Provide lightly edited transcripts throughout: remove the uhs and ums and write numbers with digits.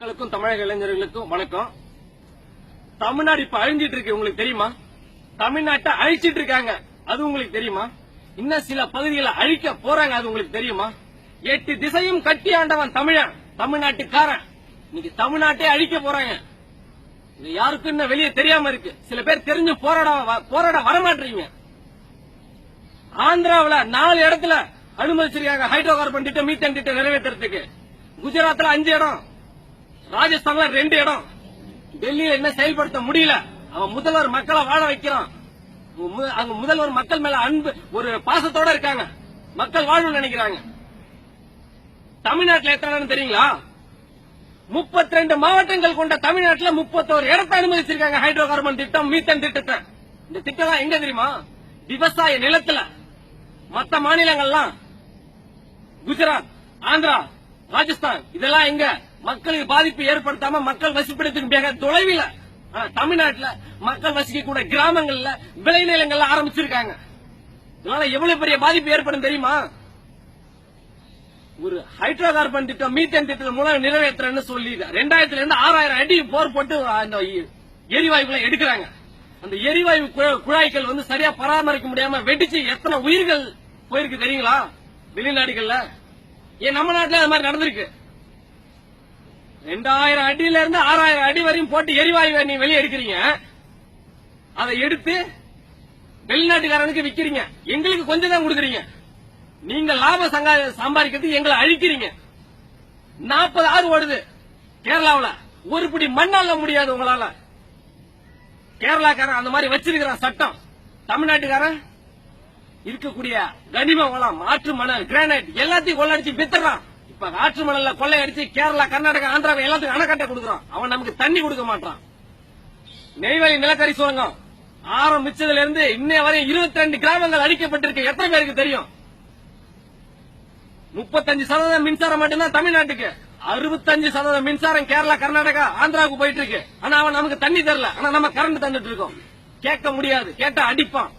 மக்களுக்கும் தமிழக இளைஞர்களுக்கும் வணக்கம். தமிழ்நாடு இப்ப அழிஞ்சிட்டு இருக்கு, உங்களுக்கு தெரியுமா? தமிழ்நாட்டை அழிச்சிட்டு இருக்காங்க, அது உங்களுக்கு தெரியுமா? இன்னும் சில பகுதிகளை அழிக்க போறாங்க, அது உங்களுக்கு தெரியுமா? 8 திசையும் கட்டி ஆண்டவன் தமிழன், தமிழ்நாட்டுக்காரன். இன்னைக்கு தமிழ்நாட்டை அழிக்க போறாங்க. இது யாருக்கும் இன்னும் வெளியே தெரியாம இருக்கு. சில பேர் தெரிஞ்சு போராட வரமாட்டீங்க. ஆந்திராவில் 4 இடத்துல அனுமதிச்சிருக்காங்க ஹைட்ரோ கார்பன் திட்டம், மீத்தேன் திட்டம் நிறைவேற்றுறதுக்கு. குஜராத்ல 5 இடம், ராஜஸ்தான்ல 2 இடம். டெல்லியில என்ன செயல்படுத்த முடியல. அவன் முதல்வர் மக்களை வாழ வைக்கிறான். அங்க முதல்வர் மக்கள் மேல அன்பு, ஒரு பாசத்தோட இருக்காங்க. மக்கள் வாழணும்னு நினைக்கிறாங்க. தமிழ்நாட்டில் எத்தனை தெரியுங்களா? 32 மாவட்டங்கள் கொண்ட தமிழ்நாட்டில் 31 இடத்தை அனுமதிச்சிருக்காங்க ஹைட்ரோ கார்பன் திட்டம், மீத்தேன் திட்டத்தை. இந்த திட்டம் எங்க தெரியுமா? விவசாய நிலத்துல. மற்ற மாநிலங்கள்லாம் குஜராத், ஆந்திரா, ராஜஸ்தான், இதெல்லாம் எங்க மக்களுக்கு பாதிப்பு ஏற்படுத்தாம மக்கள் வசிப்பிடத்துக்கு மிக தொலைவில். தமிழ்நாட்டில் மக்கள் வசிக்கக்கூட கிராமங்கள்ல விளைநிலங்கள்ல ஆரம்பிச்சிருக்காங்க. இதனால எவ்வளவு பெரிய பாதிப்பு ஏற்படும் தெரியுமா? ஒரு ஹைட்ரோ கார்பன் திட்டம், மீத்தேன் திட்டத்தின் மூலம் நிறைவேற்றுறேன்னு சொல்லி 2000 இருந்து 6000 அடி போர் போட்டு அந்த எரிவாயுகளை எடுக்கிறாங்க. அந்த எரிவாயு குழாய்கள் வந்து சரியா பராமரிக்க முடியாம வெடிச்சு எத்தனை உயிர்கள் போயிருக்கு தெரியுங்களா? வெளிநாடுகள்ல. ஏன் நம்ம நாட்டில் அது மாதிரி நடந்திருக்கு. 2000 அடியில இருந்து 6000 அடி வரையும் போட்டு எரிவாயு நீ வெளியே எடுக்கிறீங்க. அதை எடுத்து வெளிநாட்டுக்காரனுக்கு விக்கிறீங்க. எங்களுக்கு கொஞ்சம் தான் கொடுக்குறீங்க. நீங்க லாபம் சம்பாதிக்கிறதுக்கு எங்களை அழிக்கிறீங்க. 40 ஆறு ஓடுது கேரளாவில். ஒரு பிடி மண்ணால முடியாது உங்களால. கேரளாக்காரன் அந்த மாதிரி வச்சிருக்கிறான் சட்டம். தமிழ்நாட்டுக்காரன் இருக்கக்கூடிய கனிம வளம், ஆற்று மணல், கிரானைட் எல்லாத்தையும் கொள்ளடிச்சு வித்துறான். இப்ப ஆற்று மணல்ல கொள்ளையடிச்சு கேரளா, கர்நாடகா, ஆந்திரா எல்லாத்துக்கும் அணைக்கட்டை கொடுக்குறான். அவன் நமக்கு தண்ணி கொடுக்க மாட்டான். நெய்வேலி நிலக்கரி சுரங்கம் ஆரம்பிச்சதுல இருந்து இன்னைய வரை 22 கிராமங்கள் அழிக்கப்பட்டிருக்கு. எத்தனை பேருக்கு தெரியும்? 35% மின்சாரம் மட்டும்தான் தமிழ்நாட்டுக்கு. 65% மின்சாரம் கேரளா, கர்நாடகா, ஆந்திராவுக்கு போயிட்டு இருக்கு. ஆனா அவன் நமக்கு தண்ணி தரல. ஆனா நம்ம கரண்ட் தந்துட்டு இருக்கோம். கேட்க முடியாது, கேட்டா அடிப்பான்.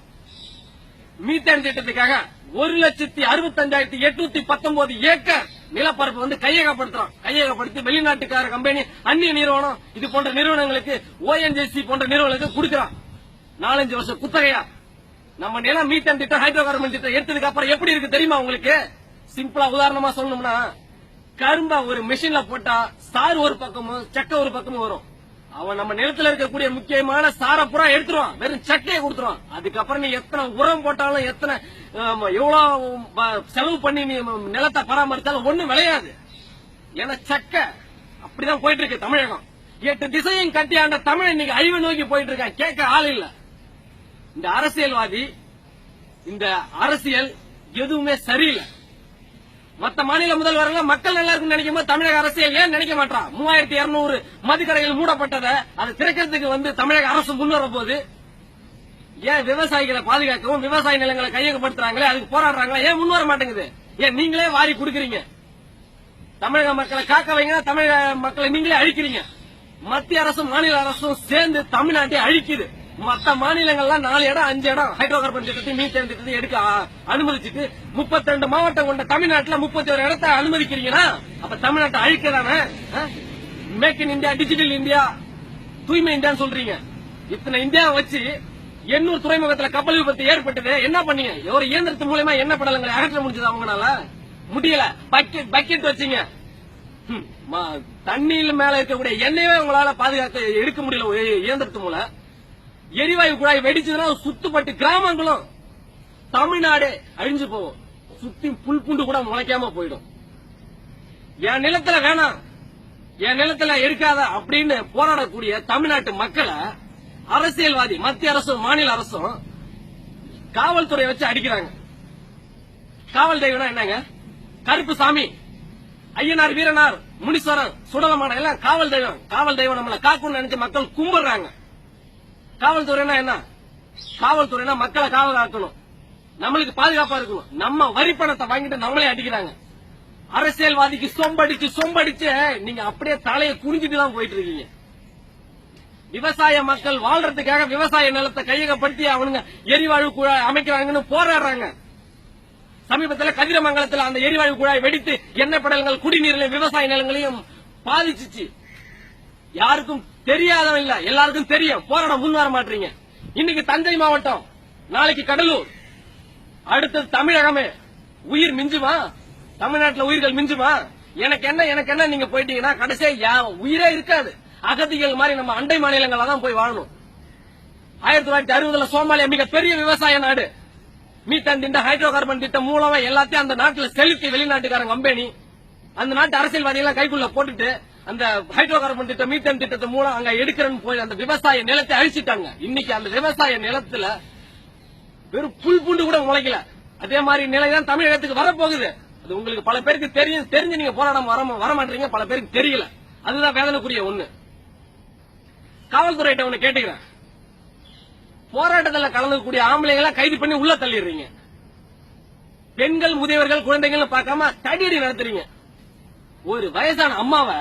மீத்தேன் திட்டத்துக்காக 1,65,819 ஏக்கர் நிலப்பரப்பு வந்து கையகப்படுத்துறான். கையகப்படுத்தி வெளிநாட்டுக்கார கம்பெனி, அந்நிய நிறுவனம், இது போன்ற நிறுவனங்களுக்கு, ONGC போன்ற நிறுவனங்களுக்கு கொடுக்கிறான். 4-5 வருஷம் குத்தகையா. நம்ம நிலம் மீத்தேன் திட்டம், ஹைட்ரோ கார்பன் திட்டம் எடுத்ததுக்கு அப்புறம் எப்படி இருக்கு தெரியுமா உங்களுக்கு? சிம்பிளா உதாரணமா சொல்லணும்னா, கரும்பா ஒரு மெஷின்ல போட்டா சாறு ஒரு பக்கமும் சக்க ஒரு பக்கமும் வரும். அவன் நம்ம நிலத்துல இருக்கக்கூடிய முக்கியமான சாரை புறா எடுத்துருவான், வெறும் சக்கையை கொடுத்துருவான். அதுக்கப்புறம் நீ எத்தனை உரம் போட்டாலும், எத்தனை எவ்வளவு செலவு பண்ணி நீ நிலத்தை பராமரித்தாலும் ஒண்ணும் விளையாது. ஏன்னா சக்க அப்படிதான் போயிட்டு இருக்கு தமிழகம். 8 திசையும் கட்டி ஆண்ட தமிழ் இன்னைக்கு அழிவு நோக்கி போயிட்டு இருக்கான். கேட்க ஆள் இல்ல. இந்த அரசியல்வாதி, இந்த அரசியல் எதுவுமே சரியில்லை. மற்ற மாநில முதல்வர்கள் மக்கள் நல்லா இருக்குன்னு நினைக்கும் போது தமிழக அரசியல் ஏன் நினைக்க மாட்டான்? 3200 மதுக்கடைகள் மூடப்பட்டதை அதை திறக்கிறதுக்கு வந்து தமிழக அரசு முன்வர போது ஏன் விவசாயிகளை பாதுகாக்கவும், விவசாய நிலங்களை கையகப்படுத்துறாங்களே, அதுக்கு போராடுறாங்களா, ஏன் முன்வர மாட்டேங்குது? ஏன் நீங்களே வாரி கொடுக்கறீங்க? தமிழக மக்களை காக்க வைங்க, தமிழக மக்களை நீங்களே அழிக்கிறீங்க. மத்திய அரசும் மாநில அரசும் சேர்ந்து தமிழ்நாட்டை அழிக்குது. மற்ற மாநிலங்கள்லாம் 4 இடம் 5 இடம் ஹைட்ரோ கார்பன் திட்டத்தை, மீத்தேன் திட்டத்தை எடுக்க அனுமதிச்சுட்டு 32 மாவட்டம் கொண்ட தமிழ்நாட்டில் 31 இடத்தை அனுமதிக்கிறீங்கன்னா அப்ப தமிழ்நாட்டை அழிக்கதானே? Make in India, digital India, தூய்மை இந்தியான்னு சொல்றீங்க. இத்தனை இந்தியா வச்சு 800 துறைமுகத்தில் கப்பல் விபத்து ஏற்பட்டது. என்ன பண்ணீங்க? ஒரு இயந்திரத்து மூலமா என்ன படலங்களை அகற்ற முடிஞ்சது அவங்களால? முடியல. பக்கெட் வச்சீங்க. தண்ணியில் மேல இருக்கக்கூடிய எண்ணெயவே உங்களால பாதுகாக்க எடுக்க முடியல இயந்திரத்து மூலம். எரிவாயு குழாய் வெடிச்சதுன்னா சுத்துப்பட்டு கிராமங்களும் தமிழ்நாடு அழிஞ்சு போவோம். சுத்தி புல் புண்டு கூட முளைக்காம போயிடும். என் நிலத்துல வேணாம், என் நிலத்துல எடுக்காத அப்படின்னு போராடக்கூடிய தமிழ்நாட்டு மக்களை அரசியல்வாதி, மத்திய அரசும் மாநில அரசும் காவல்துறையை வச்சு அடிக்கிறாங்க. காவல் தெய்வம்னா என்னங்க? கருப்பு சாமி, ஐயனார், வீரனார், முனீஸ்வரன், சுடலமான எல்லாம் காவல் தெய்வம். காவல் தெய்வம் நம்மளை காக்கணும்னு நினைச்சு மக்கள் கும்பிடுறாங்க. காவல்துறைனா என்ன? காவல்துறைனா மக்களை காவலாக்கணும், நம்மளுக்கு பாதுகாப்பா இருக்கணும். நம்ம வரி பணத்தை வாங்கிட்டு நம்மளே அடிக்கிறாங்க. அரசியல்வாதிக்கு சொம்படிச்சு நீங்க அப்படியே தலையை குனிஞ்சிட்டு தான் போயிட்டு இருக்கீங்க. விவசாய மக்கள் வாழ்றதுக்காக விவசாய நிலத்தை கையகப்படுத்தி அவனுங்க எரிவாயு குழாய் அமைக்கிறாங்கன்னு போராடுறாங்க. சமீபத்தில் கதிரமங்கலத்தில் அந்த எரிவாயு குழாய் வெடித்து எண்ணெய் படலங்கள் குடிநீரிலையும் விவசாய நிலங்களையும் பாதிச்சிச்சு. யாருக்கும் தெரியாதவன் இல்ல, எல்லாருக்கும் தெரியும். போராட முன் வர மாட்டீங்க. இன்னைக்கு தஞ்சை மாவட்டம், நாளைக்கு கடலூர், அடுத்தது தமிழகமே. உயிர் மிஞ்சுமா? தமிழ்நாட்டுல உயிர்கள் மிஞ்சுமா? எனக்கு என்ன நீங்க போயிட்டீங்கன்னா கடைசியா உயிரே இருக்காது. அகதிகள் மாதிரி நம்ம அண்டை மாநிலங்கள தான் போய் வாழணும். 1960 சோமாலியா மிகப்பெரிய விவசாய நாடு. மீத்தேன் திட்டம், ஹைட்ரோ கார்பன் திட்டம் மூலமா எல்லாத்தையும் அந்த நாட்டுல செலுத்தி வெளிநாட்டுக்காரங்க கம்பெனி அந்த நாட்டு அரசியல்வாதிகள் கைக்குள்ள போட்டுட்டு அந்த ஹைட்ரோ கார்பன் திட்டம், மீத்தேன் திட்டத்து மூலம் அங்க எடுக்கிறன்னு போய் அந்த விவசாய நிலத்தை அழிச்சிட்டாங்க. இன்னைக்கு அந்த விவசாய நிலத்துல வெறும் புல் பூண்டு கூட முளைக்கல. அதே மாதிரி நிலைதான் தமிழகத்துக்கு வரப்போகுது. அது உங்களுக்கு பல பேருக்கு தெரியும். தெரிஞ்சு நீங்க போராடம் வர மாட்டீங்க. பல பேருக்கு தெரியல. அதுதான் வேதனைக்குரிய ஒண்ணு. காவல்துறையிட்ட ஒண்ணு கேட்டுக்கிறேன். போராட்டத்தில் கலந்துக்கூடிய ஆம்பளைங்களை கைது பண்ணி உள்ள தள்ளிடுறீங்க. பெண்கள், முதியவர்கள், குழந்தைகள் பார்க்காம தடியடி நடத்துறீங்க. ஒரு வயசான அம்மாவை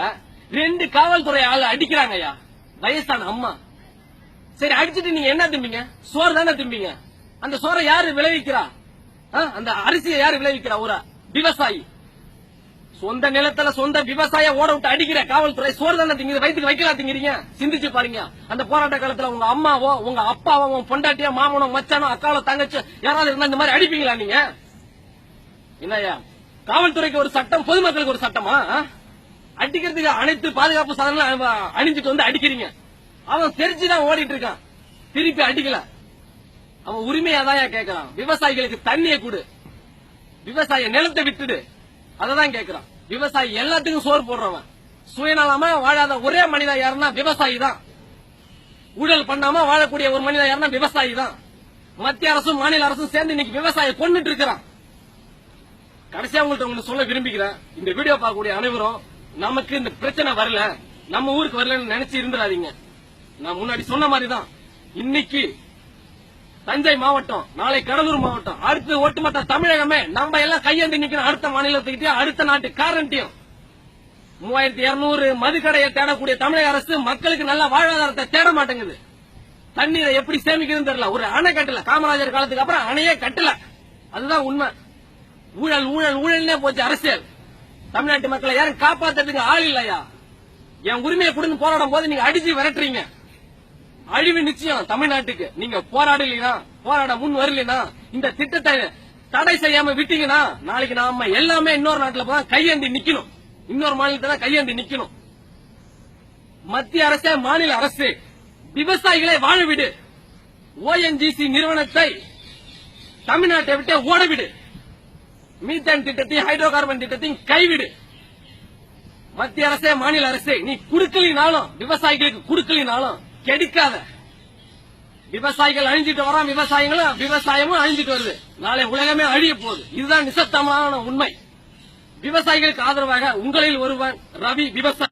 2 காவல்துறை ஆள் அடிக்கிறாங்க. வயசான அம்மா. சரி, அடிச்சுட்டு நீங்க என்ன திம்பீங்க? சோறு தானே திம்பீங்க. அந்த சோறை யாரு விளைவிக்கிறா? அந்த அரிசியை யாரு விளைவிக்கிறா? ஒரு விவசாயி. சொந்த நிலத்துல சொந்த விவசாய ஓட விட்டு அடிக்கிற காவல்துறை சோறு தானே திங்க, வயிற்றுக்கு வைக்கலாம் திங்கிறீங்க. சிந்திச்சு பாருங்க. அந்த போராட்ட காலத்துல உங்க அம்மாவோ, உங்க அப்பாவோ, உங்க பொண்டாட்டியோ, மாமனோ, மச்சானோ, அக்காவோ, தங்கச்சி யாராவது இருந்தா இந்த மாதிரி அடிப்பீங்களா நீங்க? என்னையா காவல்துறைக்கு ஒரு சட்டம், பொதுமக்களுக்கு ஒரு சட்டமா? அடிக்கிறதுக்கு அனைத்து பாதுகாப்பு சாதனங்களும் அணிஞ்சிட்டு வந்து அடிக்கிறீங்க. அவன் தெரிஞ்சுதான் ஓடிட்டு இருக்கான். திருப்பி அடிக்கல. அவன் உரிமையாதான் கேட்கறான். விவசாயிகளுக்கு தண்ணியை கொடு, விவசாய நிலத்தை விட்டுடு, அததான் கேட்கறான். விவசாயி எல்லாத்துக்கும் சோறு போடுறவன். சுயநலமா வாழாத ஒரே மனிதன் யாருன்னா விவசாயி தான். ஊழல் பண்ணாம வாழக்கூடிய ஒரு மனிதன் யாருன்னா விவசாயி தான். மத்திய அரசும் மாநில அரசும் சேர்ந்து இன்னைக்கு விவசாயம் கொண்டுட்டு இருக்கிறான். கடைசியா உங்கள்ட்ட ஒண்ணு சொல்ல விரும்பிக்கிறேன். இந்த வீடியோ பார்க்கக்கூடிய அனைவரும் நமக்கு இந்த பிரச்சனை வரல, நம்ம ஊருக்கு வரலன்னு நினைச்சு இருந்துடாதீங்க. நான் முன்னாடி சொன்ன மாதிரிதான் இன்னைக்கு தஞ்சை மாவட்டம், நாளை கடலூர் மாவட்டம், அடுத்து ஒட்டுமொத்த தமிழகமே நம்ம எல்லாம் கையேந்தி நிக்கணும். அடுத்த மாநிலத்துக்கிட்டே, அடுத்த நாட்டு காரண்டியும் 3200 மதுக்கடையை தேடக்கூடிய தமிழக அரசு மக்களுக்கு நல்ல வாழ்வாதாரத்தை தேட மாட்டேங்குது. தண்ணீரை எப்படி சேமிக்கிறதுன்னு தெரியல. ஒரு அணை கட்டல. காமராஜர் காலத்துக்கு அப்புறம் அணையே கட்டல. அதுதான் உண்மை. ஊழல் ஊழல் ஊழல்னே போச்சு அரசியல். தமிழ்நாட்டு மக்களை யாரும் காப்பாத்துறதுக்கு ஆள் இல்லையா? என் உரிமையை கொடுன்னு போராடும் போது நீங்க அடிச்சு விரட்டுறீங்க. அழிவு நிச்சயம் தமிழ்நாட்டுக்கு. நீங்க போராட முன் வரலனா, இந்த திட்டத்தை தடை செய்யாம விட்டீங்கன்னா நாளைக்கு நாம எல்லாமே இன்னொரு நாட்டுல போய் கையேந்தி நிக்கணும். இன்னொரு மாநிலத்துல கையேந்தி நிக்கணும். மத்திய அரசு, மாநில அரசு விவசாயிகளை வாழ விடு. ஓஎன்ஜிசி நிறுவனத்தை தமிழ்நாட்டை விட்டு ஓடவிடு. மீத்தேன் திட்டத்தையும் ஹைட்ரோ கார்பன் திட்டத்தையும் கைவிடு. மத்திய அரசே, மாநில அரசே, நீ குடுக்கலினாலும், விவசாயிகளுக்கு குடுக்கலினாலும் கெடுக்காத. விவசாயிகள் அழிஞ்சிட்டு வரான், விவசாயமும் அழிஞ்சிட்டு வருது. நாளை உலகமே அழிய போகுது. இதுதான் நிசப்தமான உண்மை. விவசாயிகளுக்கு ஆதரவாக உங்களில் ஒருவன் ரவி, விவசாயி.